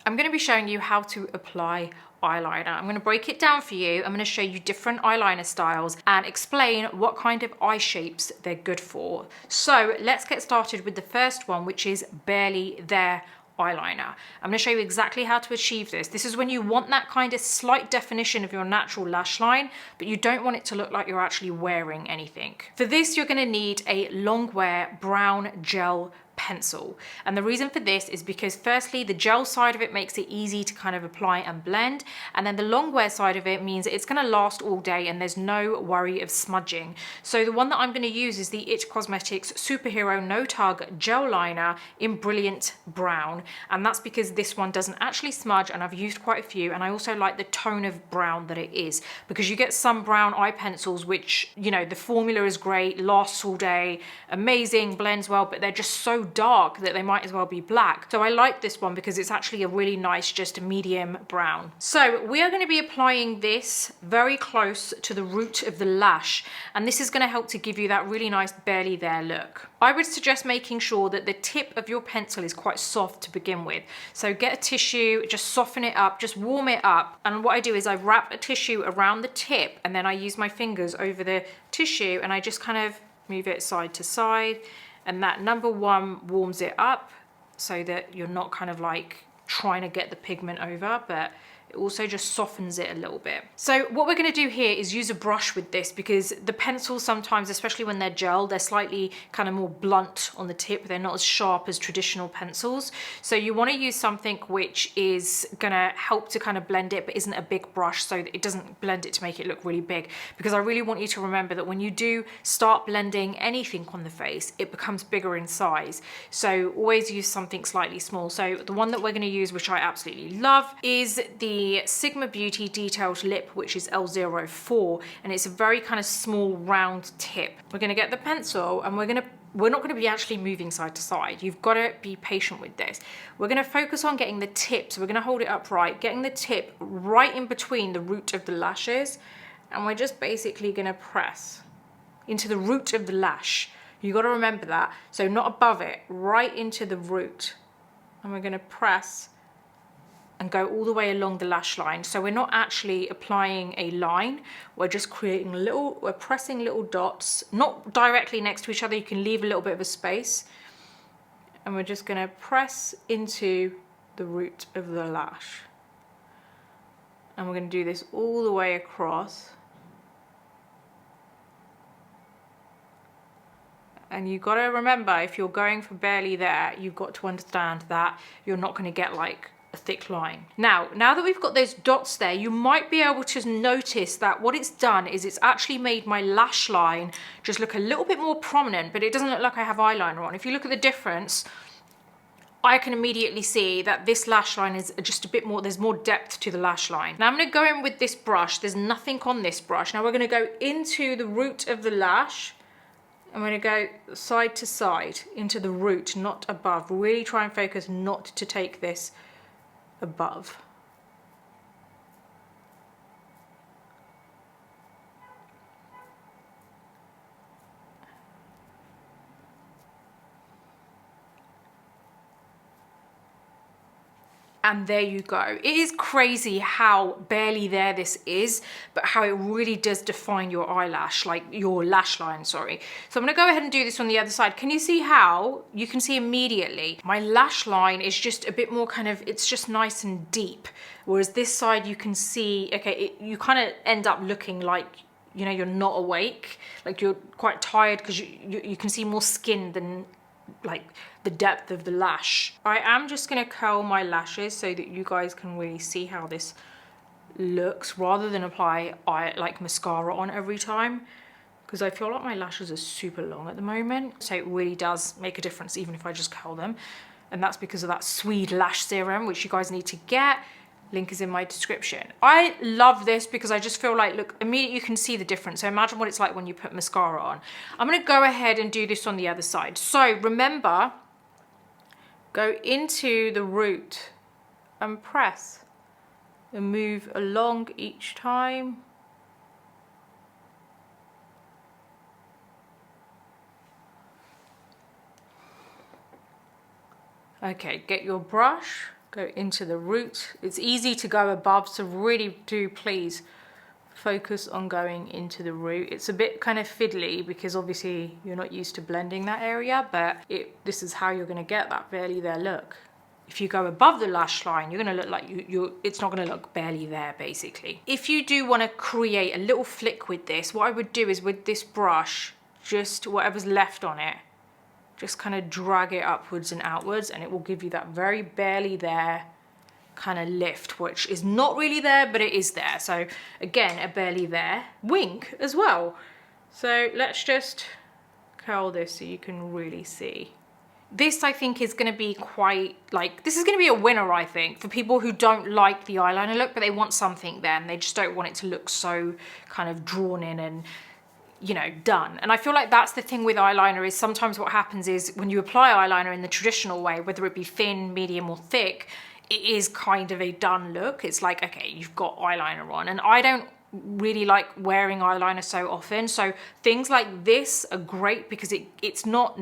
I'm going to be showing you how to apply eyeliner. I'm going to break it down for you. I'm going to show you different eyeliner styles and explain what kind of eye shapes they're good for. So let's get started with the first one, which is Barely There eyeliner. I'm going to show you exactly how to achieve this. This is when you want that kind of slight definition of your natural lash line, but you don't want it to look like you're actually wearing anything. For this, you're going to need a long wear brown gel pencil. And the reason for this is because firstly, the gel side of it makes it easy to kind of apply and blend. And then the long wear side of it means it's going to last all day and there's no worry of smudging. So the one that I'm going to use is the It Cosmetics Superhero No-Tug Gel Liner in Brilliant Brown. And that's because this one doesn't actually smudge, and I've used quite a few. And I also like the tone of brown that it is, because you get some brown eye pencils which, you know, the formula is great, lasts all day, amazing, blends well, but they're just so dark that they might as well be black. So I like this one because it's actually a really nice, just medium brown. So we are going to be applying this very close to the root of the lash, and this is going to help to give you that really nice barely there look. I would suggest making sure that the tip of your pencil is quite soft to begin with. So get a tissue, just soften it up, just warm it up. And what I do is I wrap a tissue around the tip, and then I use my fingers over the tissue and I just kind of move it side to side. And that number one warms it up so that you're not kind of like trying to get the pigment over, but it also just softens it a little bit. So what we're going to do here is use a brush with this, because the pencils sometimes, especially when they're gel, they're slightly kind of more blunt on the tip. They're not as sharp as traditional pencils. So you want to use something which is going to help to kind of blend it, but isn't a big brush, so that it doesn't blend it to make it look really big. Because I really want you to remember that when you do start blending anything on the face, it becomes bigger in size. So always use something slightly small. So the one that we're going to use, which I absolutely love, is the Sigma Beauty Detailed Lip, which is L04, and it's a very kind of small round tip. We're going to get the pencil and we're not going to be actually moving side to side. You've got to be patient with this. We're going to focus on getting the tip, so we're going to hold it upright, getting the tip right in between the root of the lashes, and we're just basically going to press into the root of the lash. You've got to remember that. So not above it, right into the root. And we're going to press and go all the way along the lash line. So we're not actually applying a line, we're just creating we're pressing little dots, not directly next to each other. You can leave a little bit of a space. And we're just gonna press into the root of the lash. And we're gonna do this all the way across. And you've got to remember, if you're going for barely there, you've got to understand that you're not gonna get like a thick line. Now that we've got those dots there, you might be able to notice that what it's done is it's actually made my lash line just look a little bit more prominent, but it doesn't look like I have eyeliner on. If you look at the difference, I can immediately see that this lash line is just a bit more, there's more depth to the lash line. Now I'm going to go in with this brush. There's nothing on this brush. Now we're going to go into the root of the lash. I'm going to go side to side into the root, not above. Really try and focus not to take this above. And there you go. It is crazy how barely there this is, but how it really does define your eyelash, like your lash line, sorry. So I'm gonna go ahead and do this on the other side. Can you see how? You can see immediately, my lash line is just a bit more kind of, it's just nice and deep. Whereas this side you can see, okay, you kind of end up looking like, you know, you're not awake, like you're quite tired, because you can see more skin than like the depth of the lash. I am just going to curl my lashes so that you guys can really see how this looks, rather than apply like mascara on every time, because I feel like my lashes are super long at the moment. So it really does make a difference even if I just curl them. And that's because of that SWEED lash serum, which you guys need to get. Link is in my description. I love this because I just feel like, look, immediately you can see the difference. So imagine what it's like when you put mascara on. I'm going to go ahead and do this on the other side. So remember, go into the root and press and move along each time. Okay, get your brush, go into the root. It's easy to go above, so really do please focus on going into the root. It's a bit kind of fiddly because obviously you're not used to blending that area, but this is how you're going to get that barely there look. If you go above the lash line, you're going to look like it's not going to look barely there, basically. If you do want to create a little flick with this, what I would do is with this brush, just whatever's left on it, just kind of drag it upwards and outwards, and it will give you that very barely there kind of lift, which is not really there, but it is there. So again, a barely there wing as well. So let's just curl this so you can really see. This, I think, is going to be quite, like, this is going to be a winner, I think, for people who don't like the eyeliner look, but they want something there, and they just don't want it to look so kind of drawn in and, you know, done. And I feel like that's the thing with eyeliner, is sometimes what happens is when you apply eyeliner in the traditional way, whether it be thin, medium or thick, it is kind of a done look. It's like, okay, you've got eyeliner on, and I don't really like wearing eyeliner so often. So things like this are great because there's not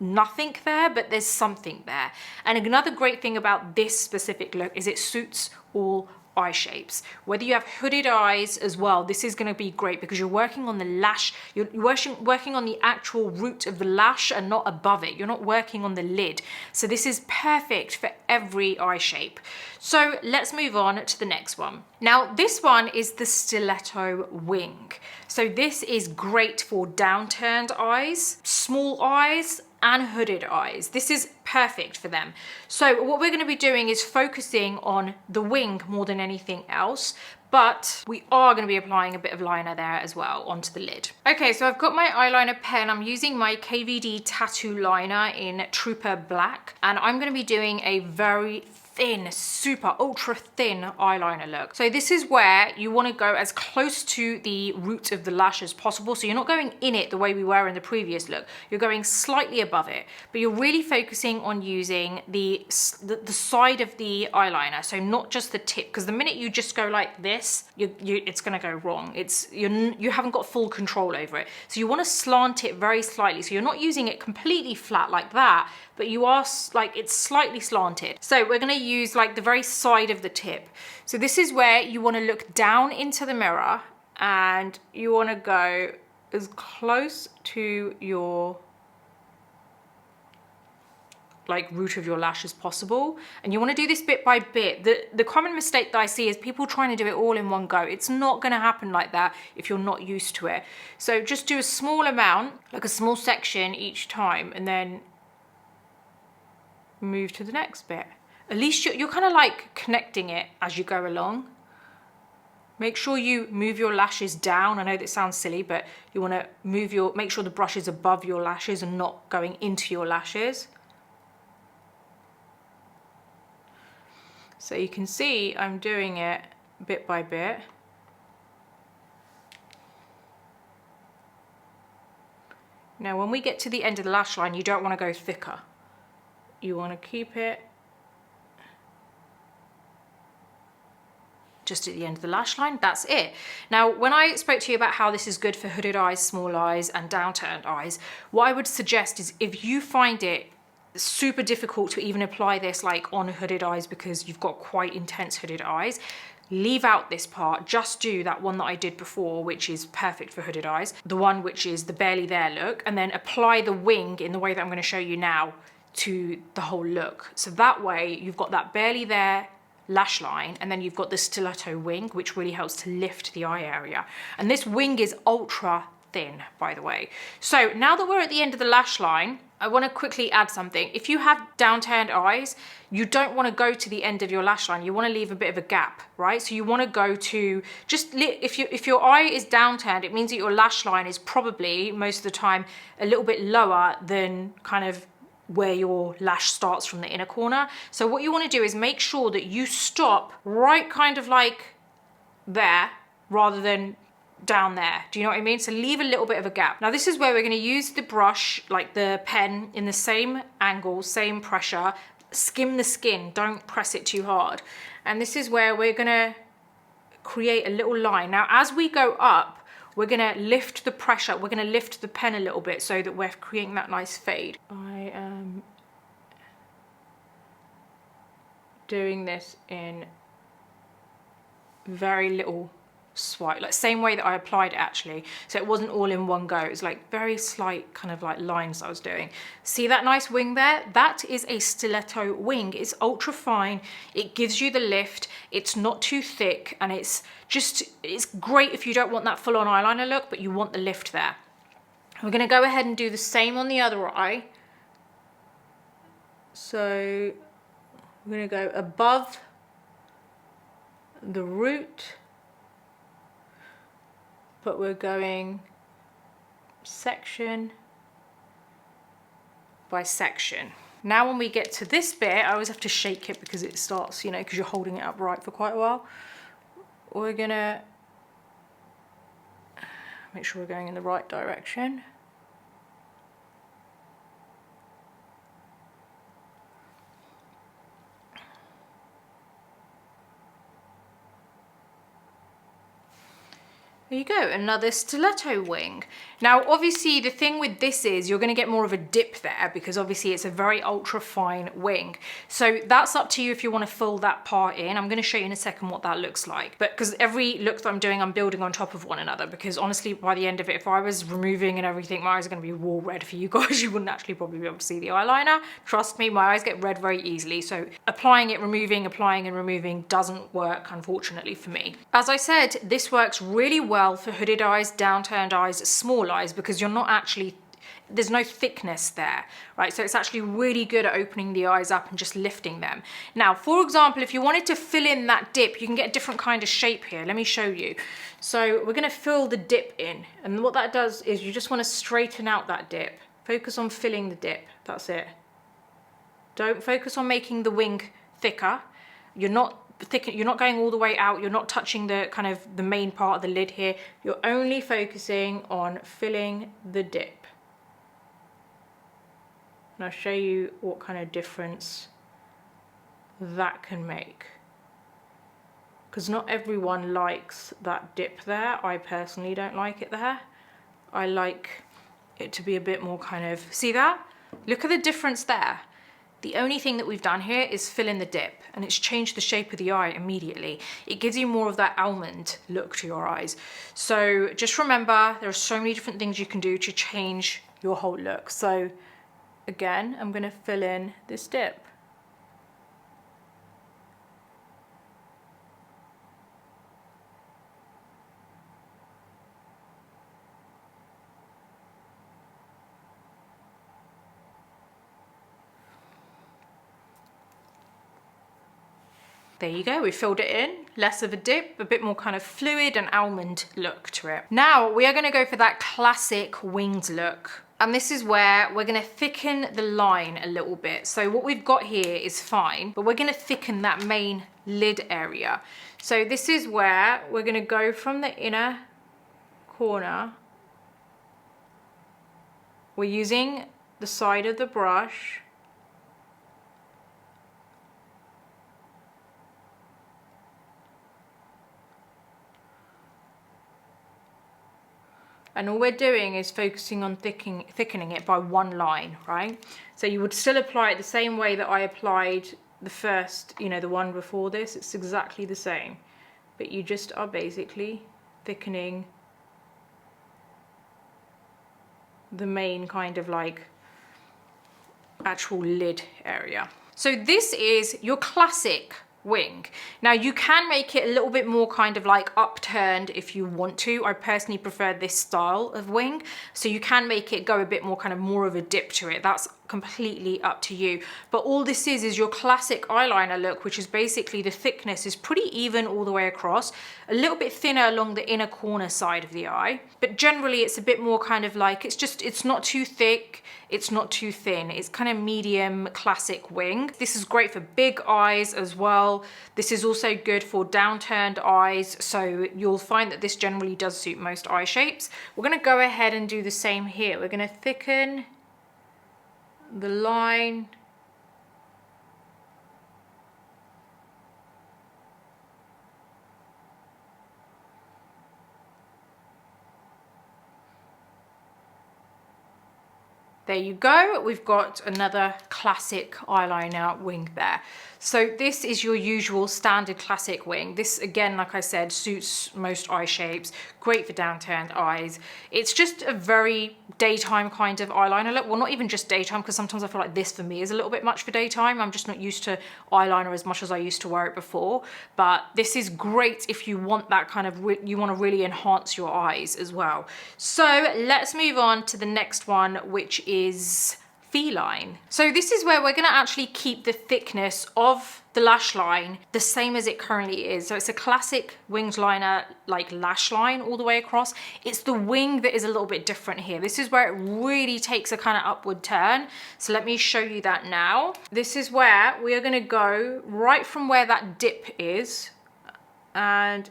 nothing there, but there's something there. And another great thing about this specific look is it suits all eye shapes. Whether you have hooded eyes as well, this is going to be great because you're working on the lash, you're working on the actual root of the lash and not above it. You're not working on the lid. So this is perfect for every eye shape. So let's move on to the next one. Now this one is the Stiletto Wing. So this is great for downturned eyes, small eyes, and hooded eyes. This is perfect for them. So what we're going to be doing is focusing on the wing more than anything else, but we are going to be applying a bit of liner there as well onto the lid. Okay, so I've got my eyeliner pen. I'm using my KVD Tattoo Liner in Trooper Black, and I'm going to be doing a very thin, super ultra thin eyeliner look. So this is where you want to go as close to the root of the lash as possible. So you're not going in it the way we were in the previous look. You're going slightly above it, but you're really focusing on using the side of the eyeliner. So not just the tip, because the minute you just go like this, it's going to go wrong. You haven't got full control over it. So you want to slant it very slightly. So you're not using it completely flat like that, but you are like, it's slightly slanted. So we're going to use like the very side of the tip. So this is where you want to look down into the mirror and you want to go as close to your like root of your lash as possible. And you want to do this bit by bit. The common mistake that I see is people trying to do it all in one go. It's not going to happen like that if you're not used to it. So just do a small amount, like a small section each time, and then move to the next bit. At least you're kind of like connecting it as you go along. Make sure you move your lashes down. I know that sounds silly, but you want to make sure the brush is above your lashes and not going into your lashes. So you can see I'm doing it bit by bit. Now when we get to the end of the lash line, you don't want to go thicker. You want to keep it just at the end of the lash line. That's it. Now, when I spoke to you about how this is good for hooded eyes, small eyes, and downturned eyes, what I would suggest is if you find it super difficult to even apply this like on hooded eyes because you've got quite intense hooded eyes, leave out this part. Just do that one that I did before, which is perfect for hooded eyes, the one which is the barely there look, and then apply the wing in the way that I'm going to show you now to the whole look. So that way you've got that barely there lash line, and then you've got the stiletto wing, which really helps to lift the eye area. And this wing is ultra thin, by the way. So now that we're at the end of the lash line, I want to quickly add something. If you have downturned eyes, you don't want to go to the end of your lash line. You want to leave a bit of a gap, right? So you want to go to if your eye is downturned, it means that your lash line is probably most of the time a little bit lower than kind of where your lash starts from the inner corner. So what you want to do is make sure that you stop right kind of like there rather than down there. Do you know what I mean? So leave a little bit of a gap. Now this is where we're going to use the brush, like the pen, in the same angle, same pressure. Skim the skin, don't press it too hard. And this is where we're going to create a little line. Now as we go up, we're going to lift the pressure, we're going to lift the pen a little bit so that we're creating that nice fade. I am doing this in very little swipe, like same way that I applied it actually. So it wasn't all in one go. It was like very slight kind of like lines I was doing. See that nice wing there? That is a stiletto wing. It's ultra fine. It gives you the lift. It's not too thick, and it's great if you don't want that full on eyeliner look, but you want the lift there. We're gonna go ahead and do the same on the other eye. So we're gonna go above the root, but we're going section by section. Now when we get to this bit, I always have to shake it because it starts, you know, because you're holding it upright for quite a while. We're gonna make sure we're going in the right direction. There you go, another stiletto wing. Now, obviously, the thing with this is you're going to get more of a dip there because obviously it's a very ultra fine wing. So that's up to you if you want to fill that part in. I'm going to show you in a second what that looks like. But because every look that I'm doing, I'm building on top of one another, because honestly, by the end of it, if I was removing and everything, my eyes are going to be wall red for you guys. You wouldn't actually probably be able to see the eyeliner. Trust me, my eyes get red very easily. So applying it, removing, applying and removing doesn't work, unfortunately, for me. As I said, this works really well for hooded eyes, downturned eyes, small eyes, because you're not actually, there's no thickness there, right? So it's actually really good at opening the eyes up and just lifting them. Now, for example, if you wanted to fill in that dip, you can get a different kind of shape here. Let me show you. So we're gonna fill the dip in, and what that does is you just wanna straighten out that dip. Focus on filling the dip, that's it. Don't focus on making the wing thicker. You're not going all the way out, you're not touching the kind of the main part of the lid here, you're only focusing on filling the dip. And I'll show you what kind of difference that can make. Because not everyone likes that dip there. I personally don't like it there. I like it to be a bit more kind of, see that? Look at the difference there. The only thing that we've done here is fill in the dip, and it's changed the shape of the eye immediately. It gives you more of that almond look to your eyes. So just remember, there are so many different things you can do to change your whole look. So again, I'm gonna fill in this dip. There you go, we filled it in, less of a dip, a bit more kind of fluid and almond look to it. Now we are gonna go for that classic winged look. And this is where we're gonna thicken the line a little bit. So what we've got here is fine, but we're gonna thicken that main lid area. So this is where we're gonna go from the inner corner. We're using the side of the brush. And all we're doing is focusing on thickening it by one line, right? So you would still apply it the same way that I applied the first, you know, the one before this. It's exactly the same, but you just are basically thickening the main kind of like actual lid area. So this is your classic wing. Now you can make it a little bit more kind of like upturned if you want to. I personally prefer this style of wing, so you can make it go a bit more kind of more of a dip to it. That's completely up to you. But all this is your classic eyeliner look, which is basically the thickness is pretty even all the way across, a little bit thinner along the inner corner side of the eye, but generally it's a bit more kind of like, it's not too thick, it's not too thin, it's kind of medium classic wing. This is great for big eyes as well. This is also good for downturned eyes, so you'll find that this generally does suit most eye shapes. We're going to go ahead and do the same here. We're going to thicken the line. There you go. We've got another classic eyeliner wing there. So this is your usual standard classic wing. This, again, like I said, suits most eye shapes. Great for downturned eyes. It's just a very daytime kind of eyeliner look. Well, not even just daytime, because sometimes I feel like this for me is a little bit much for daytime. I'm just not used to eyeliner as much as I used to wear it before. But this is great if you want that kind of, you want to really enhance your eyes as well. So let's move on to the next one, which is Feline. So this is where we're going to actually keep the thickness of the lash line the same as it currently is. So it's a classic winged liner, like lash line all the way across. It's the wing that is a little bit different here. This is where it really takes a kind of upward turn. So let me show you that now. This is where we are going to go right from where that dip is, and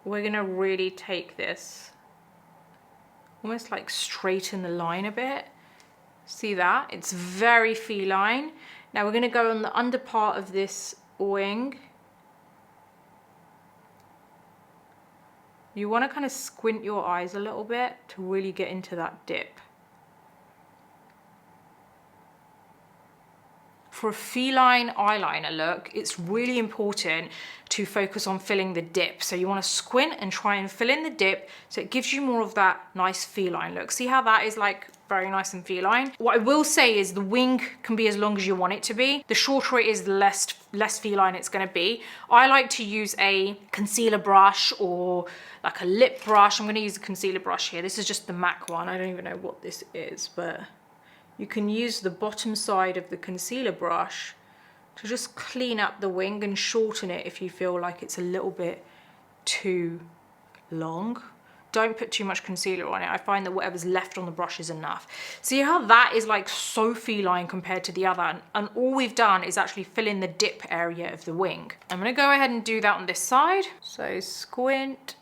we're going to really take this almost like straighten the line a bit. See that? It's very feline. Now we're going to go on the under part of this wing. You want to kind of squint your eyes a little bit to really get into that dip. For a feline eyeliner look, it's really important to focus on filling the dip. So you want to squint and try and fill in the dip so it gives you more of that nice feline look. See how that is like very nice and feline? What I will say is the wing can be as long as you want it to be. The shorter it is, the less feline it's going to be. I like to use a concealer brush or like a lip brush. I'm going to use a concealer brush here. This is just the MAC one. I don't even know what this is, but you can use the bottom side of the concealer brush to just clean up the wing and shorten it if you feel like it's a little bit too long. Don't put too much concealer on it. I find that whatever's left on the brush is enough. See how that is like so feline compared to the other, and all we've done is actually fill in the dip area of the wing. I'm going to go ahead and do that on this side. So squint.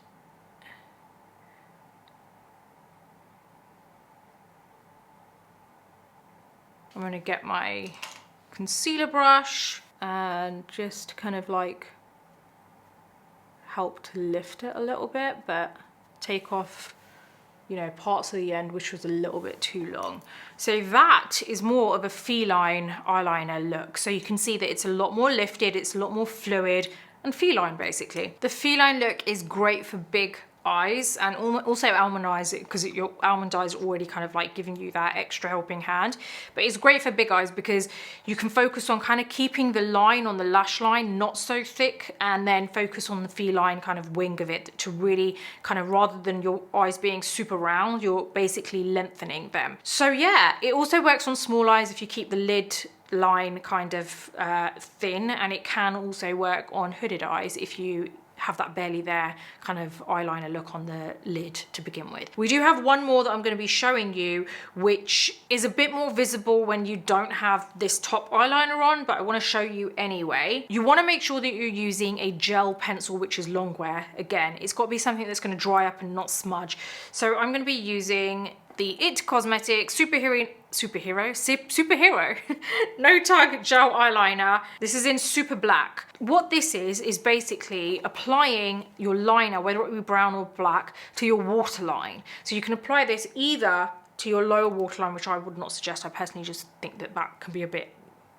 I'm going to get my concealer brush and just kind of like help to lift it a little bit, but take off, you know, parts of the end which was a little bit too long. So that is more of a feline eyeliner look. So you can see that it's a lot more lifted, it's a lot more fluid and feline basically. The feline look is great for big eyes and also almond eyes, because your almond eyes are already kind of like giving you that extra helping hand. But it's great for big eyes because you can focus on kind of keeping the line on the lash line not so thick, and then focus on the feline kind of wing of it to really kind of, rather than your eyes being super round, you're basically lengthening them. So yeah, it also works on small eyes if you keep the lid line kind of thin, and it can also work on hooded eyes if you have that barely there kind of eyeliner look on the lid to begin with. We do have one more that I'm going to be showing you, which is a bit more visible when you don't have this top eyeliner on, but I want to show you anyway. You want to make sure that you're using a gel pencil which is long wear. Again, it's got to be something that's going to dry up and not smudge. So I'm going to be using the IT Cosmetics Superhero No-Tug Gel Eyeliner. This is in Super Black. What this is basically applying your liner, whether it be brown or black, to your waterline. So you can apply this either to your lower waterline, which I would not suggest. I personally just think that that can be a bit,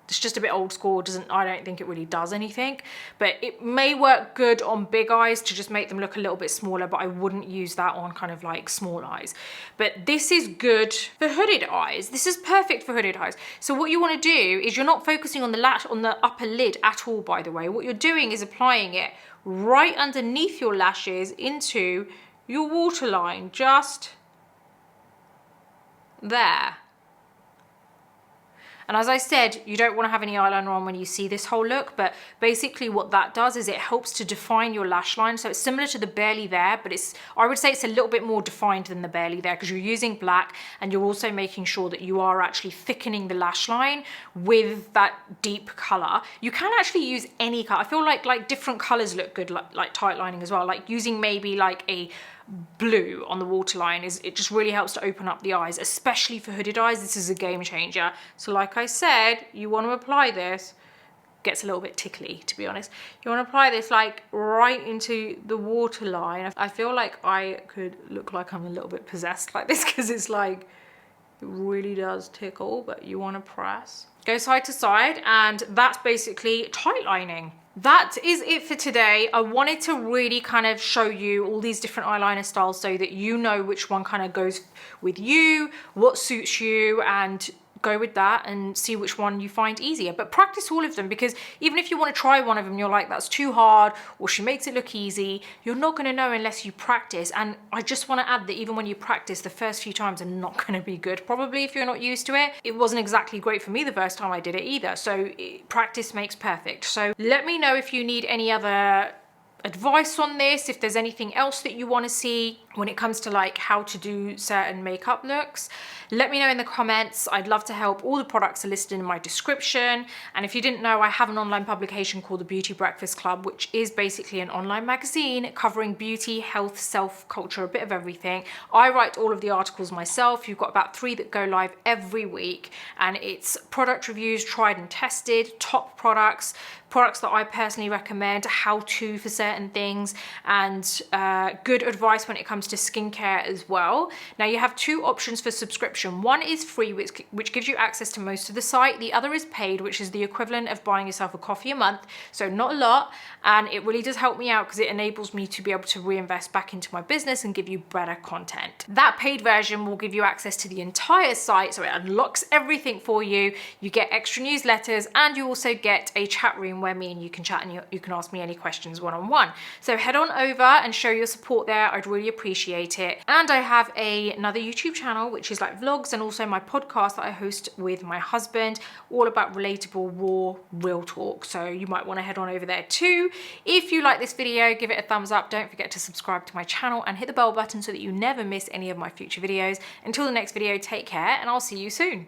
it's just a bit old school. I don't think it really does anything, but it may work good on big eyes to just make them look a little bit smaller, but I wouldn't use that on kind of like small eyes. But this is good for hooded eyes. This is perfect for hooded eyes. So what you want to do is, you're not focusing on the lash, on the upper lid at all, by the way. What you're doing is applying it right underneath your lashes into your waterline, just there. And as I said, you don't want to have any eyeliner on when you see this whole look, but basically what that does is it helps to define your lash line. So it's similar to the barely there, but I would say it's a little bit more defined than the barely there, because you're using black and you're also making sure that you are actually thickening the lash line with that deep color. You can actually use any color. I feel like different colors look good, like tight lining as well. Like using maybe like a blue on the waterline, it just really helps to open up the eyes, especially for hooded eyes. This is a game changer. So like I said, you want to apply this gets a little bit tickly, to be honest. You want to apply this like right into the waterline. I feel like I could look like I'm a little bit possessed like this because it's like, it really does tickle, but you want to press. Go side to side, and that's basically tight lining. That is it for today. I wanted to really kind of show you all these different eyeliner styles so that you know which one kind of goes with you, what suits you, and go with that and see which one you find easier. But practice all of them, because even if you want to try one of them, you're like, that's too hard, or she makes it look easy, you're not going to know unless you practice. And I just want to add that even when you practice, the first few times are not going to be good. Probably if you're not used to it. It wasn't exactly great for me the first time I did it either. So practice makes perfect. So let me know if you need any other advice on this, if there's anything else that you want to see when it comes to like how to do certain makeup looks. Let me know in the comments. I'd love to help. All the products are listed in my description. And if you didn't know, I have an online publication called the Beauty Breakfast Club, which is basically an online magazine covering beauty, health, self-culture, a bit of everything. I write all of the articles myself. You've got about 3 that go live every week, and it's product reviews, tried and tested, top products that I personally recommend, how-to for certain things, and good advice when it comes to skincare as well. Now you have 2 options for subscription. One is free, which gives you access to most of the site. The other is paid, which is the equivalent of buying yourself a coffee a month. So not a lot, and it really does help me out because it enables me to be able to reinvest back into my business and give you better content. That paid version will give you access to the entire site, so it unlocks everything for you. You get extra newsletters, and you also get a chat room where me and you can chat, and you can ask me any questions one-on-one. So head on over and show your support there. I'd really appreciate it. And I have another YouTube channel, which is like vlogs, and also my podcast that I host with my husband, all about relatable, raw, real talk. So you might want to head on over there too. If you like this video, give it a thumbs up. Don't forget to subscribe to my channel and hit the bell button so that you never miss any of my future videos. Until the next video, take care, and I'll see you soon.